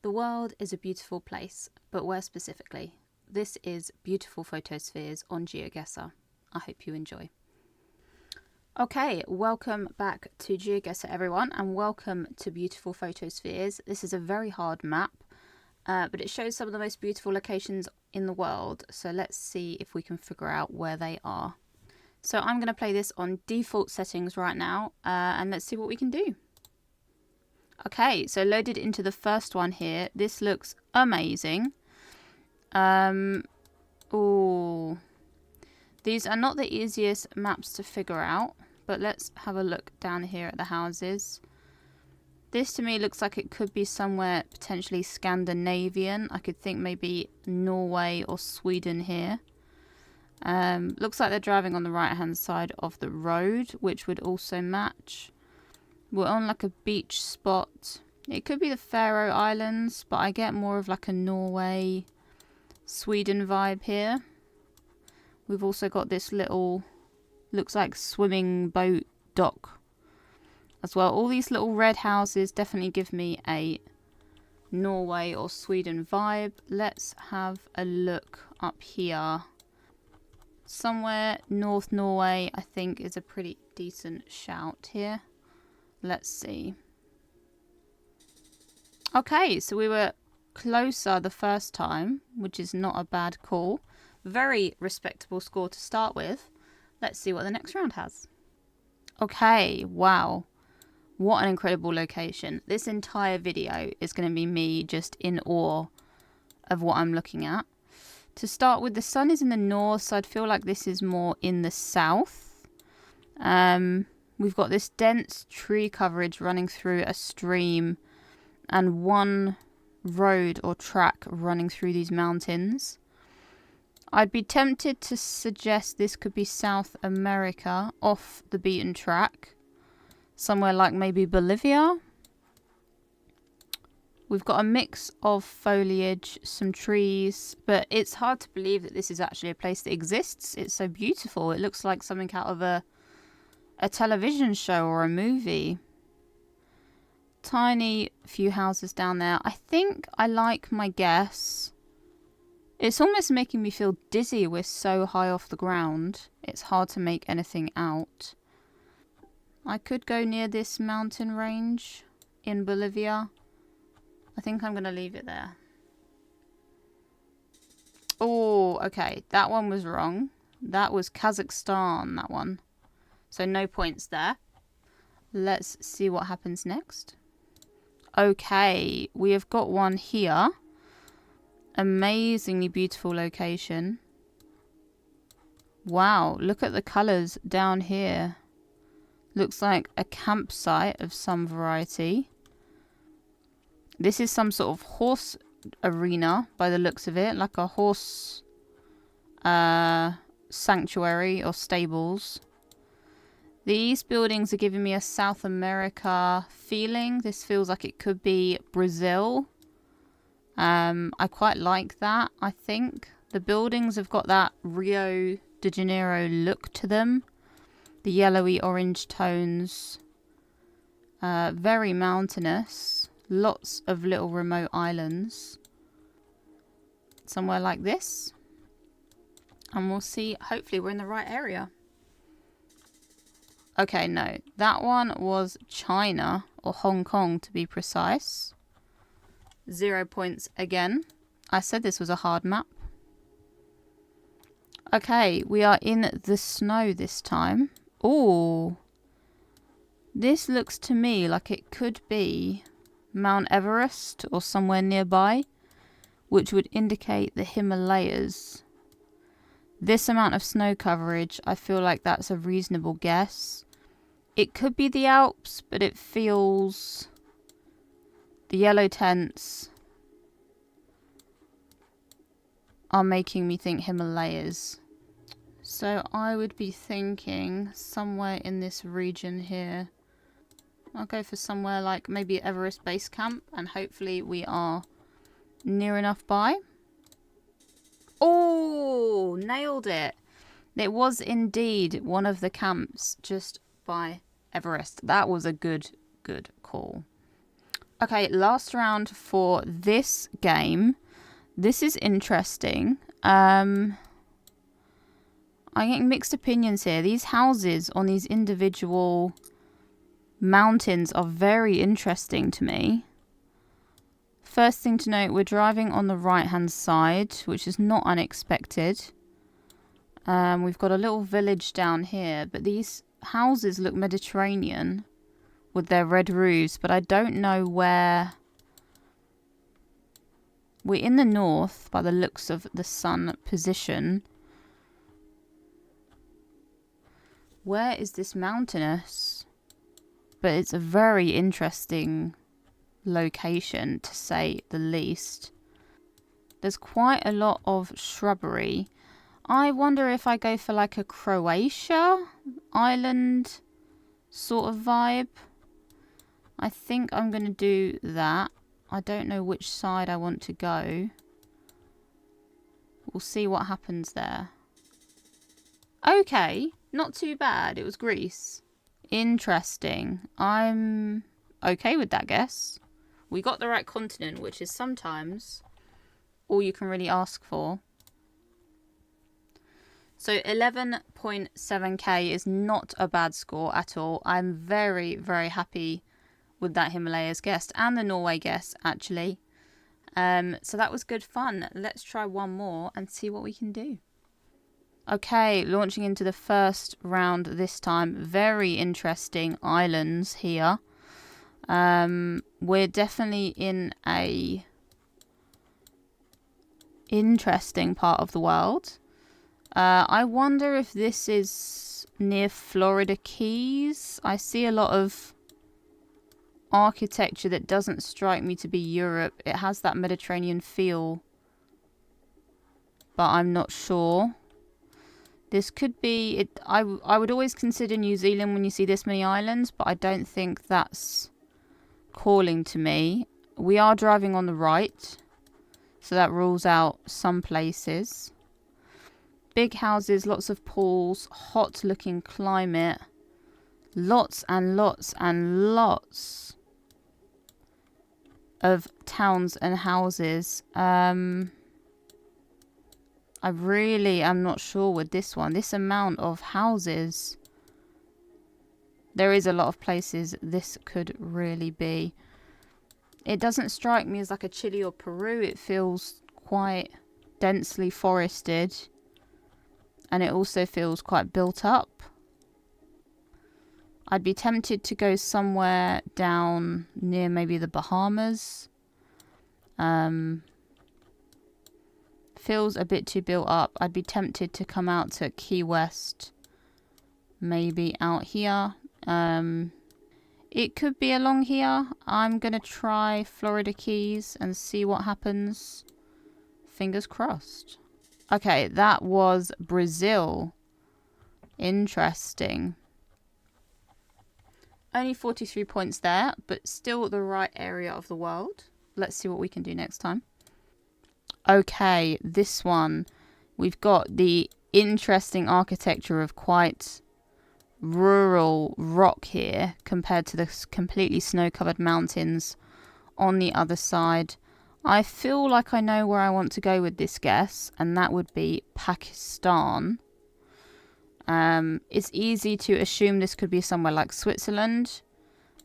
The world is a beautiful place, but where specifically? This is Beautiful Photospheres on Geoguessr. I hope you enjoy. Okay, welcome back to Geoguessr everyone, and welcome to Beautiful Photospheres. This is a very hard map, but it shows some of the most beautiful locations in the world. So let's see if we can figure out where they are. So I'm going to play this on default settings right now, and let's see what we can do. Okay, so loaded into the first one here. This looks amazing. Ooh. These are not the easiest maps to figure out, but let's have a look down here at the houses. This to me looks like it could be somewhere potentially Scandinavian. I could think maybe Norway or Sweden here. Looks like they're driving on the right hand side of the road, which would also match. We're on like a beach spot. It could be the Faroe Islands, but I get more of like a Norway, Sweden vibe here. We've also got this little, looks like swimming boat dock as well. All these little red houses definitely give me a Norway or Sweden vibe. Let's have a look up here. Somewhere North Norway, I think, is a pretty decent shout here. Let's see. Okay, so we were closer the first time, which is not a bad call. Very respectable score to start with. Let's see what the next round has. Okay, wow. What an incredible location. This entire video is going to be me just in awe of what I'm looking at. To start with, the sun is in the north, so I'd feel like this is more in the south. We've got this dense tree coverage running through a stream and one road or track running through these mountains. I'd be tempted to suggest this could be South America, off the beaten track. Somewhere like maybe Bolivia. We've got a mix of foliage, some trees, but it's hard to believe that this is actually a place that exists. It's so beautiful. It looks like something out of a television show or a movie. Tiny few houses down there. I think I like my guess. It's almost making me feel dizzy. We're so high off the ground. It's hard to make anything out. I could go near this mountain range in Bolivia. I think I'm going to leave it there. Oh, okay. That one was wrong. That was Kazakhstan, that one. So no points there. Let's see what happens next. Okay, we have got one here. Amazingly beautiful location. Wow, look at the colours down here. Looks like a campsite of some variety. This is some sort of horse arena by the looks of it. Like a horse sanctuary or stables. These buildings are giving me a South America feeling. This feels like it could be Brazil. I quite like that, I think. The buildings have got that Rio de Janeiro look to them. The yellowy orange tones. Very mountainous. Lots of little remote islands. Somewhere like this. And we'll see. Hopefully we're in the right area. Okay, no. That one was China, or Hong Kong to be precise. 0 points again. I said this was a hard map. Okay, we are in the snow this time. Ooh. This looks to me like it could be Mount Everest or somewhere nearby, which would indicate the Himalayas. This amount of snow coverage, I feel like that's a reasonable guess. It could be the Alps, but it feels... The yellow tents are making me think Himalayas. So I would be thinking somewhere in this region here. I'll go for somewhere like maybe Everest Base Camp, and hopefully we are near enough by. Oh, nailed it. It was indeed one of the camps just by Everest. That was a good call. Okay, last round for this game. This is interesting. I'm getting mixed opinions here. These houses on these individual mountains are very interesting to me. First thing to note, we're driving on the right-hand side, which is not unexpected. We've got a little village down here, but these houses look Mediterranean with their red roofs, but I don't know where. We're in the north by the looks of the sun position. Where is this mountainous? But it's a very interesting location, to say the least. There's quite a lot of shrubbery. I wonder if I go for like a Croatia island sort of vibe. I think I'm going to do that. I don't know which side I want to go. We'll see what happens there. Okay, not too bad. It was Greece. Interesting. I'm okay with that guess. We got the right continent, which is sometimes all you can really ask for. So 11.7k is not a bad score at all. I'm very, very happy with that Himalayas guess and the Norway guess, actually. So that was good fun. Let's try one more and see what we can do. Okay, launching into the first round this time. Very interesting islands here. We're definitely in a interesting part of the world. I wonder if this is near Florida Keys. I see a lot of architecture that doesn't strike me to be Europe. It has that Mediterranean feel, but I'm not sure. This could be it. I would always consider New Zealand when you see this many islands, but I don't think that's calling to me. We are driving on the right, so that rules out some places. Big houses, lots of pools, hot looking climate, lots and lots and lots of towns and houses. I really am not sure with this one. This amount of houses. There is a lot of places this could really be. It doesn't strike me as like a Chile or Peru. It feels quite densely forested. And it also feels quite built up. I'd be tempted to go somewhere down near maybe the Bahamas. Feels a bit too built up. I'd be tempted to come out to Key West. Maybe out here. It could be along here. I'm going to try Florida Keys and see what happens. Fingers crossed. Okay, that was Brazil. Interesting. Only 43 points there, but still the right area of the world. Let's see what we can do next time. Okay, this one. We've got the interesting architecture of quite rural rock here compared to the completely snow-covered mountains on the other side. I feel like I know where I want to go with this guess, and that would be Pakistan. It's easy to assume this could be somewhere like Switzerland,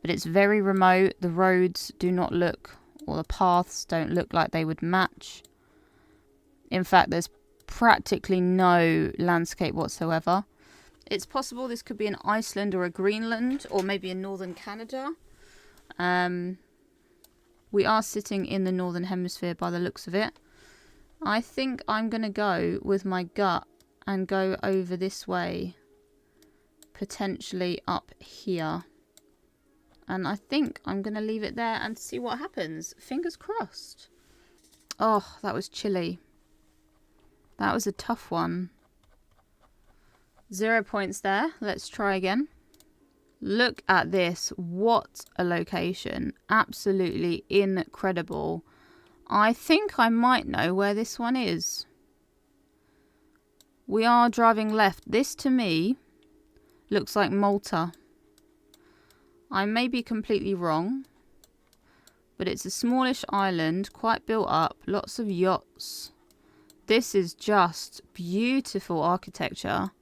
but it's very remote. The roads do not look, or the paths don't look like they would match. In fact, there's practically no landscape whatsoever. It's possible this could be an Iceland or a Greenland, or maybe in northern Canada. We are sitting in the northern hemisphere by the looks of it. I think I'm going to go with my gut and go over this way. Potentially up here. And I think I'm going to leave it there and see what happens. Fingers crossed. Oh, that was chilly. That was a tough one. 0 points there. Let's try again. Look at this. What a location. Absolutely incredible. I think I might know where this one is. We are driving left. This to me looks like Malta. I may be completely wrong, But it's a smallish island, quite built up, lots of yachts. This is just beautiful architecture.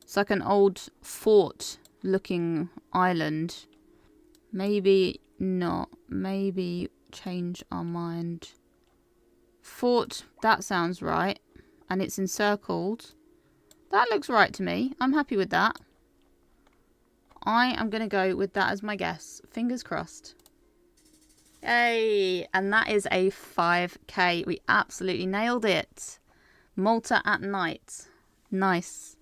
It's like an old fort looking island. Maybe not. Maybe change our mind. Fort, that sounds right. And it's encircled. That looks right to me. I'm happy with that. I am going to go with that as my guess. Fingers crossed. Yay! And that is a 5k. We absolutely nailed it. Malta at night. Nice.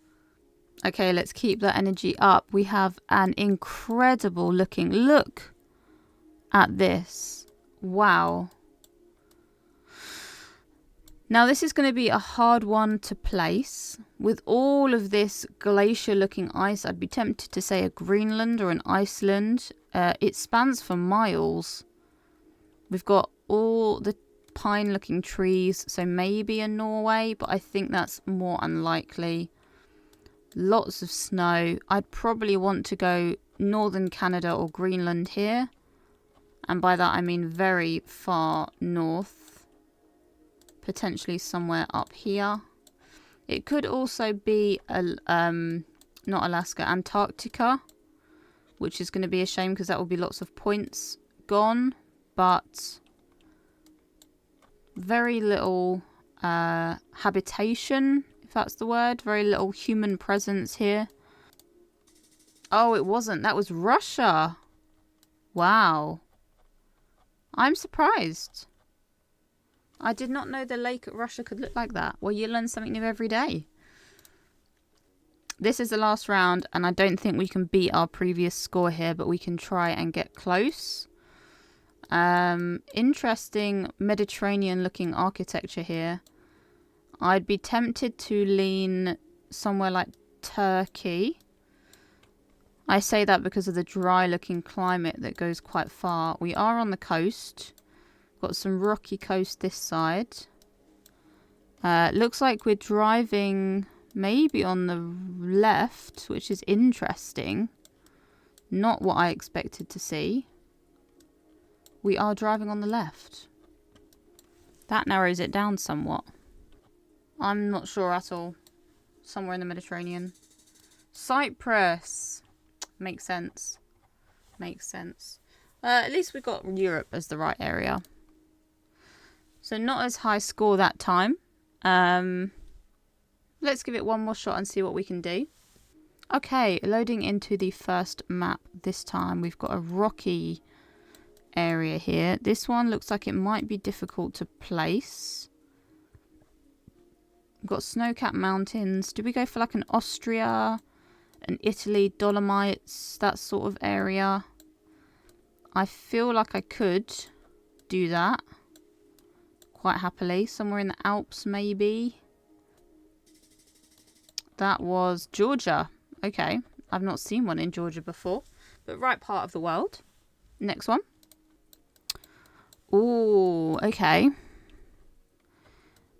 Okay, let's keep that energy up. We have an incredible looking... Look at this. Wow. Now, this is going to be a hard one to place. With all of this glacier-looking ice, I'd be tempted to say a Greenland or an Iceland. It spans for miles. We've got all the pine-looking trees, so maybe a Norway, but I think that's more unlikely. Lots of snow. I'd probably want to go northern Canada or Greenland here. And by that, I mean very far north. Potentially somewhere up here. It could also be, not Alaska, Antarctica. Which is going to be a shame because that will be lots of points gone. But very little habitation, if that's the word. Very little human presence here. Oh, it wasn't. That was Russia. Wow. I'm surprised. I did not know the lake at Russia could look like that. Well, you learn something new every day. This is the last round, and I don't think we can beat our previous score here, but we can try and get close. Interesting Mediterranean-looking architecture here. I'd be tempted to lean somewhere like Turkey. I say that because of the dry-looking climate that goes quite far. We are on the coast. Got some rocky coast this side. Looks like we're driving maybe on the left, which is interesting. Not what I expected to see. We are driving on the left. That narrows it down somewhat. I'm not sure at all. Somewhere in the Mediterranean. Cyprus. Makes sense. Makes sense. At least we got Europe as the right area. So not as high score that time. Let's give it one more shot and see what we can do. Okay, loading into the first map this time. We've got a rocky area here. This one looks like it might be difficult to place. We've got snow-capped mountains. Do we go for like an Austria, an Italy, Dolomites, that sort of area? I feel like I could do that quite happily. Somewhere in the Alps maybe. That was Georgia. Okay, I've not seen one in Georgia before, but right part of the world. Next one. Ooh, okay.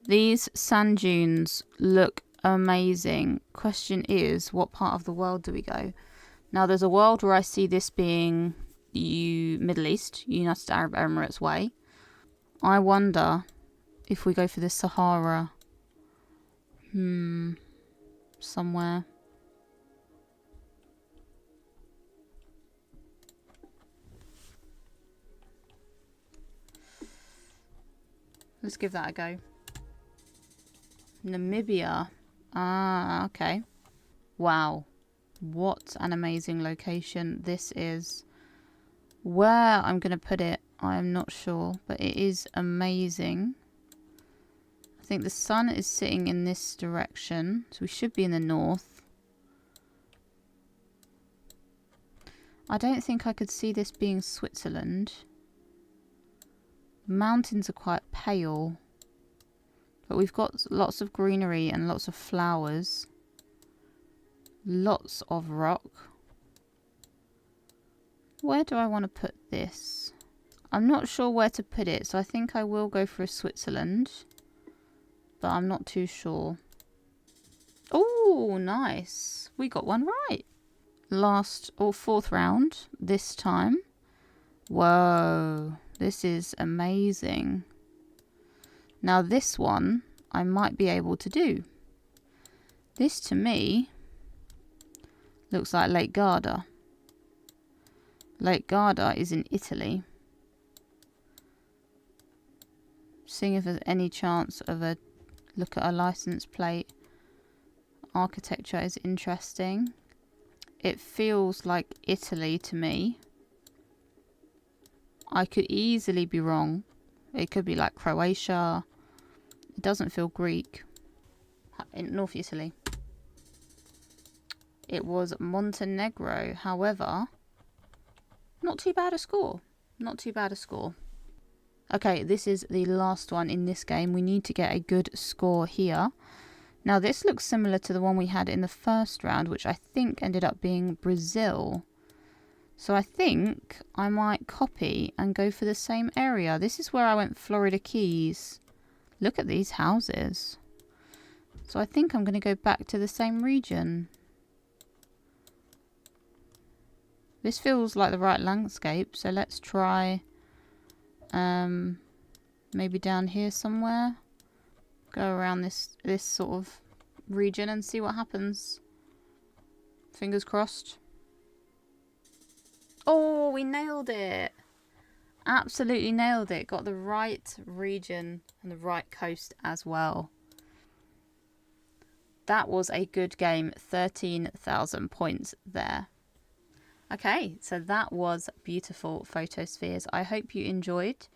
These sand dunes look amazing. Question is, what part of the world do we go? Now, there's a world where I see this being Middle East, United Arab Emirates way. I wonder if we go for the Sahara. Somewhere. Let's give that a go. Namibia. Ah, okay. Wow. What an amazing location this is. Where I'm going to put it, I'm not sure, but it is amazing. I think the sun is sitting in this direction, so we should be in the north. I don't think I could see this being Switzerland. Mountains are quite pale, but we've got lots of greenery and lots of flowers. Lots of rock. Where do I want to put this? I'm not sure where to put it, so I think I will go for a Switzerland, but I'm not too sure. Oh, nice. We got one right. Last or fourth round this time. Whoa. This is amazing. Now this one I might be able to do. This to me looks like Lake Garda. Lake Garda is in Italy. Seeing if there's any chance of a look at a license plate. Architecture is interesting. It feels like Italy to me. I could easily be wrong. It could be like Croatia. It doesn't feel Greek. In North Italy. It was Montenegro. However, not too bad a score. Not too bad a score. Okay, this is the last one in this game. We need to get a good score here. Now this looks similar to the one we had in the first round, which I think ended up being Brazil. So I think I might copy and go for the same area. This is where I went Florida Keys. Look at these houses. So I think I'm going to go back to the same region. This feels like the right landscape, so let's try maybe down here somewhere. Go around this sort of region and see what happens. Fingers crossed. Oh, we nailed it. Absolutely nailed it. Got the right region and the right coast as well. That was a good game. 13,000 points there. Okay, so that was Beautiful Photospheres. I hope you enjoyed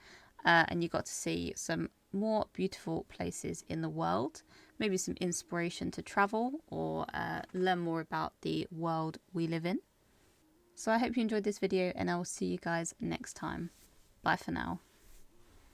and you got to see some more beautiful places in the world. Maybe some inspiration to travel or learn more about the world we live in. So I hope you enjoyed this video and I will see you guys next time. Bye for now.